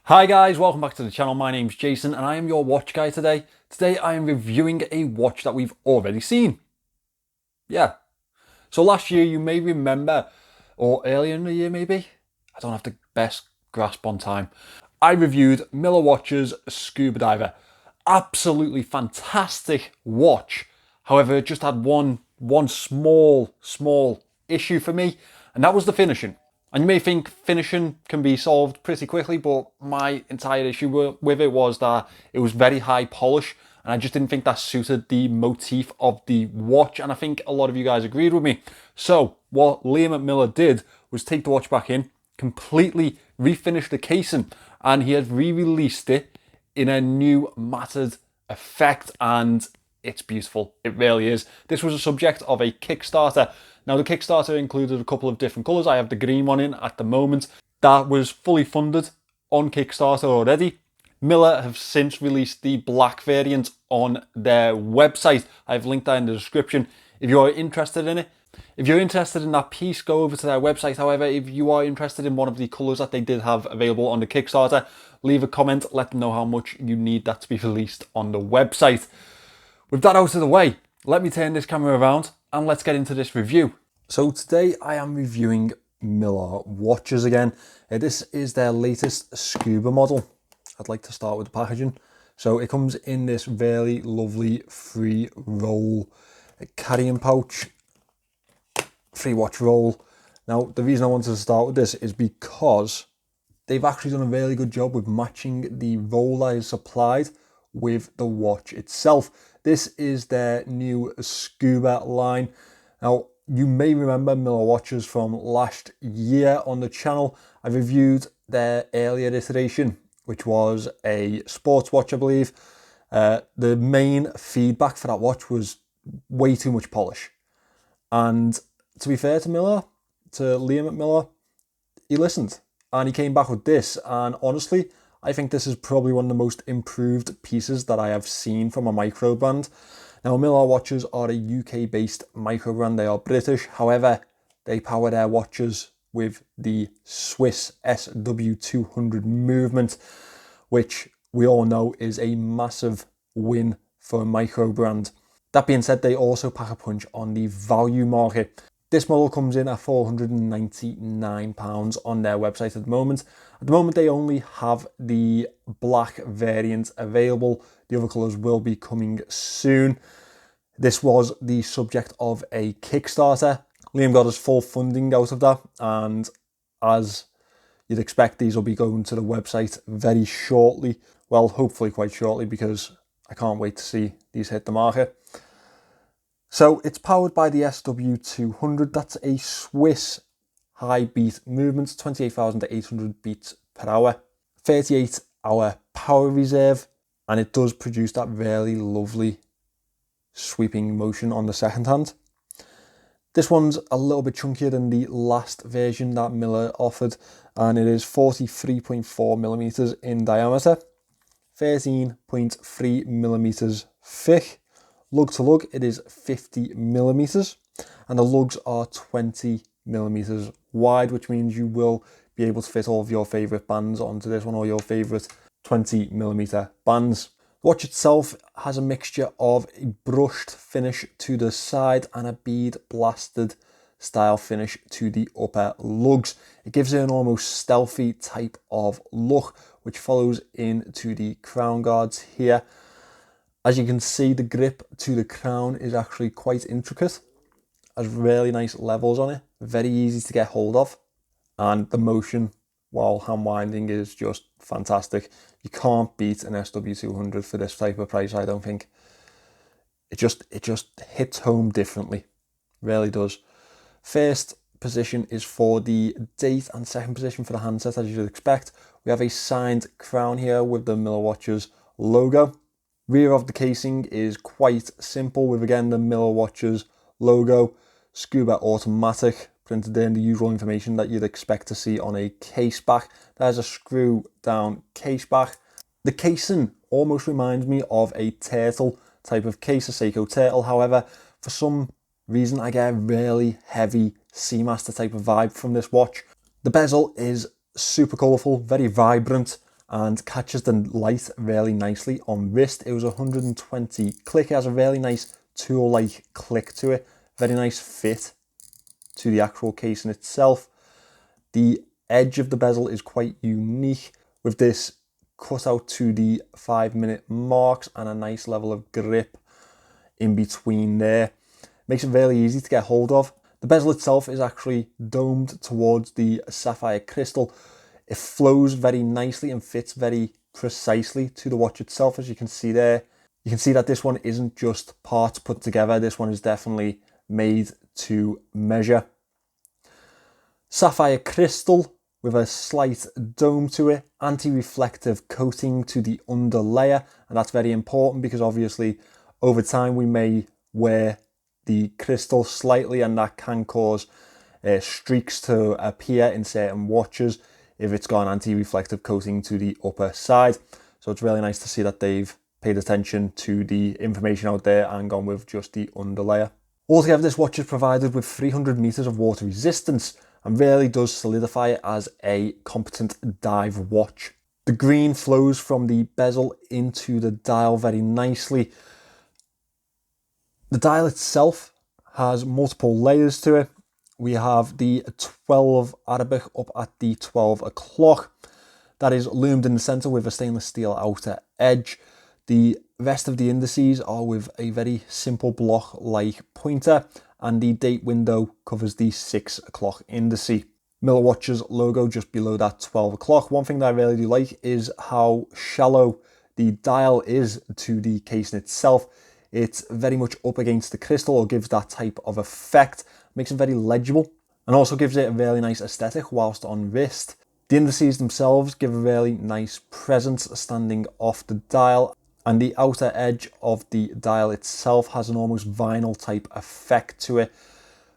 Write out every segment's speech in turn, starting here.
Hi guys, welcome back to the channel. My name's Jason and I am your watch guy today. Today I am reviewing a watch that we've already seen. Yeah. So last year you may remember, or earlier in the year maybe, I don't have the best grasp on time, I reviewed Millar Watches Scuba Diver. Absolutely fantastic watch. However, it just had one small issue for me, and that was the finishing. And you may think finishing can be solved pretty quickly, but my entire issue with it was that it was very high polish, and I just didn't think that suited the motif of the watch, and I think a lot of you guys agreed with me. So what Liam at Millar did was take the watch back in, completely refinish the casing, and he has re-released it in a new matted effect, and it's beautiful. It really is. This was a subject of a Kickstarter. Now the Kickstarter included a couple of different colours. I have the green one in at the moment. That was fully funded on Kickstarter already. Millar have since released the black variant on their website. I've linked that in the description if you are interested in it. If you're interested in that piece, go over to their website. However, if you are interested in one of the colours that they did have available on the Kickstarter, leave a comment, let them know how much you need that to be released on the website. With that out of the way, let me turn this camera around and let's get into this review. So today I am reviewing Millar watches again. This is their latest scuba model. I'd like to start with the packaging. So it comes in this really lovely free roll carrying pouch. Free watch roll. Now the reason I wanted to start with this is because they've actually done a really good job with matching the roll that is supplied with the watch itself. This is their new scuba line. Now you may remember Millar watches from last year on the channel. I reviewed their earlier iteration, which was a sports watch, I believe. The main feedback for that watch was way too much polish. And to be fair to Millar, to Liam at Millar, he listened and he came back with this. And honestly, I think this is probably one of the most improved pieces that I have seen from a micro brand. Now, Millar watches are a UK-based micro brand. They are British. However, they power their watches with the Swiss SW200 movement, which we all know is a massive win for a micro brand. That being said, they also pack a punch on the value market. This model comes in at £499 on their website at the moment. At the moment, they only have the black variant available. The other colours will be coming soon. This was the subject of a Kickstarter. Liam got his full funding out of that, and as you'd expect, these will be going to the website very shortly. Well, hopefully quite shortly, because I can't wait to see these hit the market. So it's powered by the SW200. That's a Swiss high beat movement, 28,800 beats per hour, 38-hour power reserve, and it does produce that really lovely sweeping motion on the second hand. This one's a little bit chunkier than the last version that Millar offered, and it is 43.4 millimeters in diameter, 13.3 millimeters thick. Lug to lug, it is 50 millimeters, and the lugs are 20 millimeters wide, which means you will be able to fit all of your favorite bands onto this one, or your favorite 20 millimeter bands. The watch itself has a mixture of a brushed finish to the side and a bead blasted style finish to the upper lugs. It gives it an almost stealthy type of look, which follows into the crown guards here. As you can see, the grip to the crown is actually quite intricate. Has really nice levels on it, very easy to get hold of, and the motion while hand winding is just fantastic. You can't beat an SW200 for this type of price, I don't think. It just hits home differently, really does. First position is for the date, and second position for the handset, as you'd expect. We have a signed crown here with the Millar Watches logo. Rear of the casing is quite simple, with again the Millar Watches logo, Scuba Automatic printed in, the usual information that you'd expect to see on a case back. There's a screw down case back. The casing almost reminds me of a turtle type of case, a Seiko turtle. However, for some reason I get a really heavy Seamaster type of vibe from this watch. The bezel is super colourful, very vibrant, and catches the light really nicely on wrist. It was 120 click. It has a really nice tool-like click to it. Very nice fit to the actual casing itself. The edge of the bezel is quite unique with this cut out to the 5-minute marks and a nice level of grip in between there. Makes it really easy to get hold of. The bezel itself is actually domed towards the sapphire crystal. It flows very nicely and fits very precisely to the watch itself, as you can see there. You can see that this one isn't just parts put together. This one is definitely made to measure. Sapphire crystal with a slight dome to it, anti-reflective coating to the under layer, and that's very important because obviously over time we may wear the crystal slightly and that can cause streaks to appear in certain watches if it's got an anti-reflective coating to the upper side. So it's really nice to see that they've paid attention to the information out there and gone with just the underlayer. Altogether, this watch is provided with 300 meters of water resistance and really does solidify it as a competent dive watch. The green flows from the bezel into the dial very nicely. The dial itself has multiple layers to it. We have the 12 Arabic up at the 12 o'clock. That is loomed in the center with a stainless steel outer edge. The rest of the indices are with a very simple block-like pointer, and the date window covers the 6 o'clock indice. Millar Watches logo just below that 12 o'clock. One thing that I really do like is how shallow the dial is to the casing itself. It's very much up against the crystal, or gives that type of effect. Makes it very legible and also gives it a really nice aesthetic whilst on wrist. The indices themselves give a really nice presence standing off the dial, and the outer edge of the dial itself has an almost vinyl type effect to it,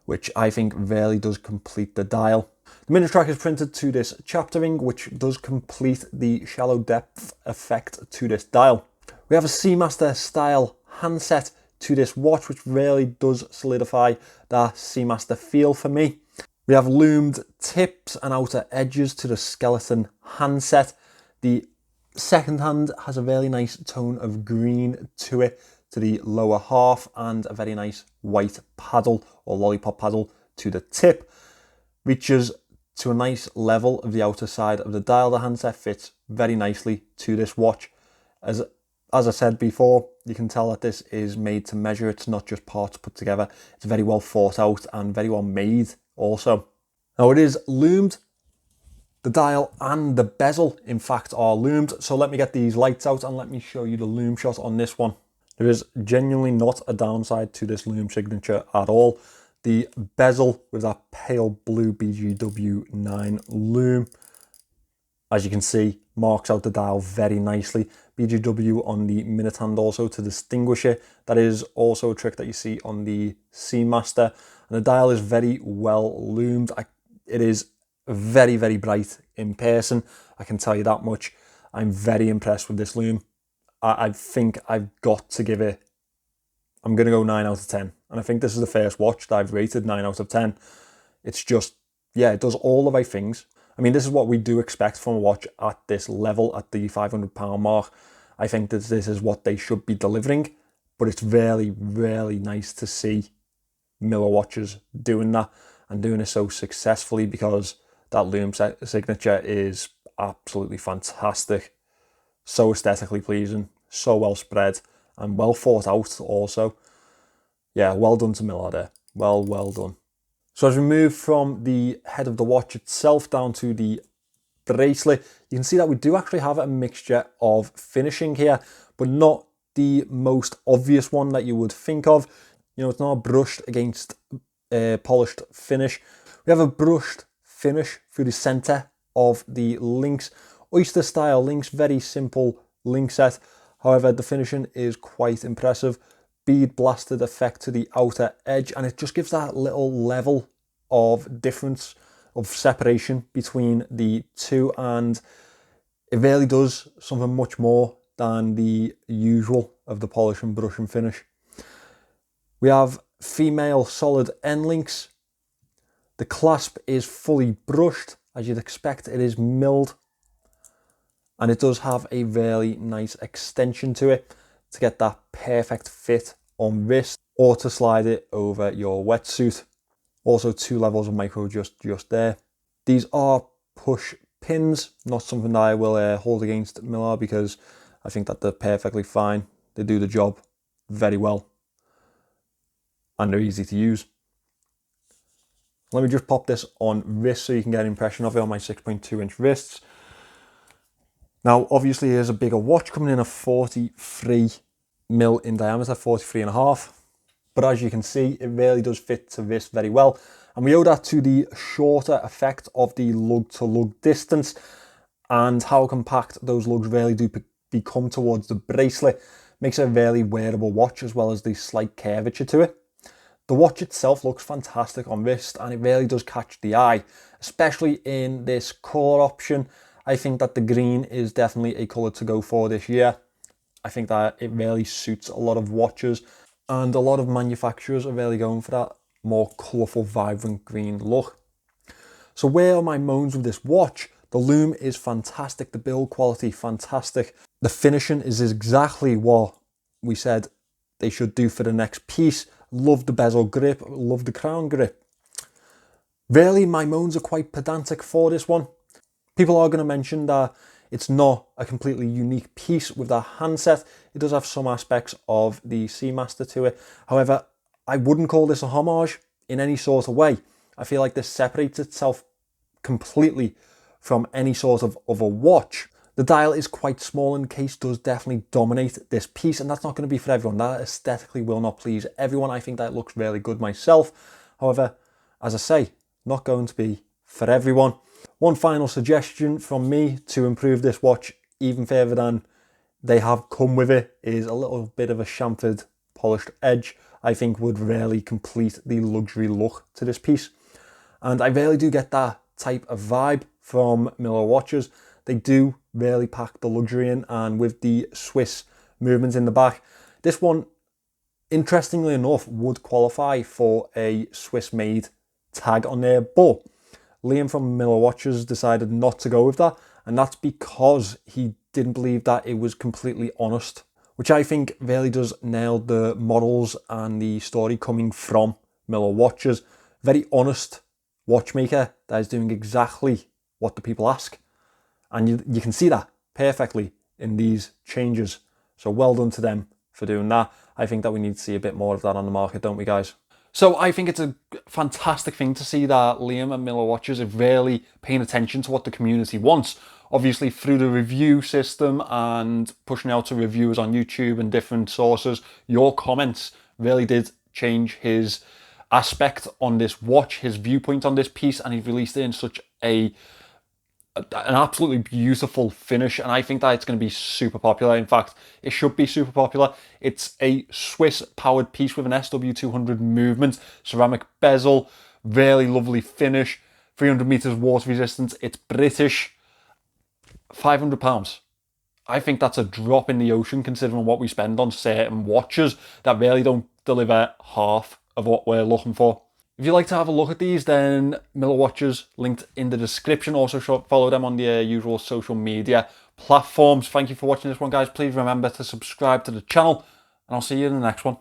which I think really does complete the dial. The minute track is printed to this chapter ring, which does complete the shallow depth effect to this dial. We have a Seamaster style handset to this watch, which really does solidify that Seamaster feel for me. We have loomed tips and outer edges to the skeleton handset. The second hand has a really nice tone of green to it, to the lower half, and a very nice white paddle or lollipop paddle to the tip. Reaches to a nice level of the outer side of the dial. The handset fits very nicely to this watch. As I said before, you can tell that this is made to measure. It's not just parts put together. It's very well thought out and very well made also. Now it is loomed. The dial and the bezel, in fact, are loomed. So let me get these lights out and let me show you the loom shot on this one. There is genuinely not a downside to this loom signature at all. The bezel with that pale blue BGW9 loom, as you can see, marks out the dial very nicely. BGW on the minute hand also to distinguish it. That is also a trick that you see on the Seamaster. And the dial is very well loomed. It is very, very bright in person. I can tell you that much. I'm very impressed with this loom. I think I've got to give it, I'm going to go 9 out of 10. And I think this is the first watch that I've rated 9 out of 10. It's just, yeah, it does all the right things. I mean, this is what we do expect from a watch at this level, at the £500 mark. I think that this is what they should be delivering, but it's really, really nice to see Millar Watches doing that and doing it so successfully, because that loom signature is absolutely fantastic. So aesthetically pleasing, so well spread and well thought out also. Yeah, well done to Millar there. Well done. So as we move from the head of the watch itself down to the bracelet, you can see that we do actually have a mixture of finishing here, but not the most obvious one that you would think of. You know, it's not a brushed against polished finish. We have a brushed finish through the center of the links. Oyster style links, very simple link set. However, the finishing is quite impressive. Bead blasted effect to the outer edge, and it just gives that little level of difference, of separation between the two, and it really does something much more than the usual of the polish and brush and finish. We have female solid end links. The clasp is fully brushed, as you'd expect. It is milled. And it does have a really nice extension to it to get that perfect fit on wrist, or to slide it over your wetsuit. Also 2 levels of micro adjust just there. These are push pins, not something that I will hold against Millar, because I think that they're perfectly fine. They do the job very well and they're easy to use. Let me just pop this on wrist so you can get an impression of it on my 6.2 inch wrists. Now, obviously, here's a bigger watch coming in at 43 mil in diameter, 43.5. But as you can see, it really does fit to wrist very well. And we owe that to the shorter effect of the lug to lug distance and how compact those lugs really do become towards the bracelet. Makes it a really wearable watch, as well as the slight curvature to it. The watch itself looks fantastic on wrist, and it really does catch the eye, especially in this colour option. I think that the green is definitely a colour to go for this year. I think that it really suits a lot of watches, and a lot of manufacturers are really going for that more colourful, vibrant green look. So where are my moans with this watch? The lume is fantastic, the build quality fantastic. The finishing is exactly what we said they should do for the next piece. Love the bezel grip, love the crown grip. Really, my moans are quite pedantic for this one. People are going to mention that it's not a completely unique piece with that handset. It does have some aspects of the Seamaster to it. However, I wouldn't call this a homage in any sort of way. I feel like this separates itself completely from any sort of other watch. The dial is quite small, and the case does definitely dominate this piece, and that's not going to be for everyone. That aesthetically will not please everyone. I think that looks really good myself. However, as I say, not going to be for everyone. One final suggestion from me to improve this watch even further than they have come with it is a little bit of a chamfered polished edge. I think would really complete the luxury look to this piece. And I really do get that type of vibe from Millar watches. They do really pack the luxury in, and with the Swiss movements in the back, this one, interestingly enough, would qualify for a Swiss made tag on there, but Liam from Millar Watches decided not to go with that, and that's because he didn't believe that it was completely honest, which I think really does nail the models and the story coming from Millar Watches. Very honest watchmaker that is doing exactly what the people ask, and you can see that perfectly in these changes. So well done to them for doing that. I think that we need to see a bit more of that on the market, don't we, guys? So I think it's a fantastic thing to see that Liam and Millar Watches are really paying attention to what the community wants. Obviously, through the review system and pushing out to reviewers on YouTube and different sources, your comments really did change his aspect on this watch, his viewpoint on this piece, and he's released it in such an absolutely beautiful finish, and I think that it's going to be super popular. In fact, it should be super popular. It's a Swiss powered piece with an SW200 movement, ceramic bezel, really lovely finish, 300 meters water resistance. It's British, £500. I think that's a drop in the ocean considering what we spend on certain watches that really don't deliver half of what we're looking for. If you'd like to have a look at these, then Millar Watches linked in the description. Also follow them on the usual social media platforms. Thank you for watching this one, guys. Please remember to subscribe to the channel, and I'll see you in the next one.